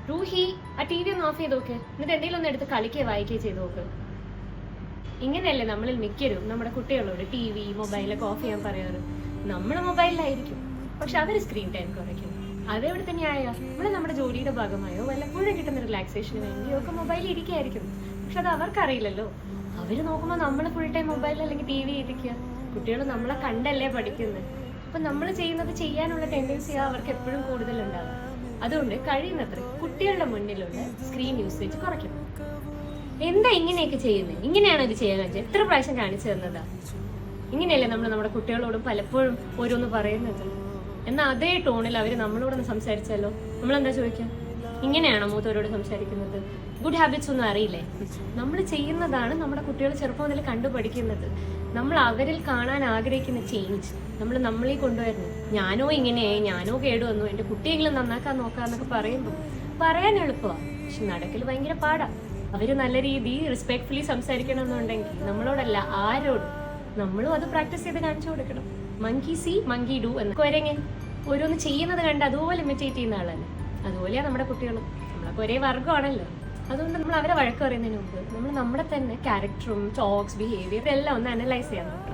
റൂഹി ആ T V ഒന്ന് of ചെയ്ത് നോക്ക്, എന്നിട്ട് എന്തെങ്കിലും ഒന്ന് എടുത്ത് കളിക്കുകയോ വായിക്കുകയോ ചെയ്ത് നോക്ക്. ഇങ്ങനെയല്ലേ നമ്മളിൽ മിക്കരും നമ്മുടെ കുട്ടികളോട് ടി വി മൊബൈലൊക്കെ ഓഫ് ചെയ്യാൻ പറയാറ്. നമ്മൾ മൊബൈലിലായിരിക്കും, പക്ഷെ അവർ സ്ക്രീൻ ടൈം കുറയ്ക്കും. അതെവിടെ തന്നെയായ നമ്മുടെ ജോലിയുടെ ഭാഗമായോ വല്ലപ്പോഴും കിട്ടുന്ന റിലാക്സേഷന് വേണ്ടിയോ ഒക്കെ മൊബൈലിൽ ഇരിക്കുകയായിരിക്കും. പക്ഷെ അത് അവർക്കറിയില്ലല്ലോ. അവര് നോക്കുമ്പോൾ നമ്മൾ ഫുൾ ടൈം മൊബൈലിൽ അല്ലെങ്കിൽ ടി വി ഇരിക്കുക. കുട്ടികൾ നമ്മളെ കണ്ടല്ലേ പഠിക്കുന്നത്. അപ്പൊ നമ്മൾ ചെയ്യുന്നത് ചെയ്യാനുള്ള ടെൻഡൻസി അവർക്ക് എപ്പോഴും കൂടുതലുണ്ടാകും. അതുകൊണ്ട് കഴിയുന്നത്ര കുട്ടികളുടെ മുന്നിലുള്ള സ്ക്രീൻ യൂസേജ് കുറയ്ക്കണം. എന്താ ഇങ്ങനെയൊക്കെ ചെയ്യുന്നത്? ഇങ്ങനെയാണോ ഇത് ചെയ്യാൻ പറ്റുക? എത്ര പ്രാവശ്യം കാണിച്ചു തന്നതാ? ഇങ്ങനെയല്ലേ നമ്മൾ നമ്മുടെ കുട്ടികളോടും പലപ്പോഴും ഓരോന്ന് പറയുന്നത്. എന്നാൽ അതേ ടോണിൽ അവർ നമ്മളോടൊന്ന് സംസാരിച്ചാലോ? നമ്മളെന്താ ചോദിക്കാം, ഇങ്ങനെയാണോ മൂത്തവരോട് സംസാരിക്കുന്നത്? ഗുഡ് ഹാബിറ്റ്സ് ഒന്നും അറിയില്ലേ? നമ്മൾ ചെയ്യുന്നതാണ് നമ്മുടെ കുട്ടികൾ ചെറുപ്പം മുതൽ കണ്ടുപഠിക്കുന്നത്. നമ്മൾ അവരിൽ കാണാൻ ആഗ്രഹിക്കുന്ന ചേഞ്ച് നമ്മളീ കൊണ്ടുവരുന്നു. ഞാനോ ഇങ്ങനെയായി, ഞാനോ കേടുവന്നു, എൻ്റെ കുട്ടിയെങ്കിലും നന്നാക്കാൻ നോക്കാന്നൊക്കെ പറയുമ്പോൾ പറയാൻ എളുപ്പമാണ്, പക്ഷെ നടക്കൽ ഭയങ്കര പാടാ. അവര് നല്ല രീതിയിൽ റെസ്പെക്ട്ഫുള്ളി സംസാരിക്കണം എന്നുണ്ടെങ്കിൽ നമ്മളോടല്ല ആരോടും നമ്മളും അത് പ്രാക്ടീസ് ചെയ്ത് കാണിച്ചു കൊടുക്കണം. മങ്കി സി മങ്കി ഡു എന്ന് കുരങ്ങൻ ഓരോന്ന് ചെയ്യുന്നത് കണ്ട് അതുപോലെ ഇമിറ്റേറ്റ് ചെയ്യുന്ന ആളല്ലേ. അതുപോലെയാണ് നമ്മുടെ കുട്ടികളും. നമ്മളൊക്കെ ഒരേ വർഗ്ഗമാണല്ലോ. അതുകൊണ്ട് നമ്മൾ അവരെ വഴക്ക് പറയുന്നതിന് മുമ്പ് നമ്മൾ നമ്മുടെ തന്നെ ക്യാരക്ടറും ടോക്സ് ബിഹേവിയർ എല്ലാം ഒന്ന് അനലൈസ് ചെയ്യാൻ നോക്കണം.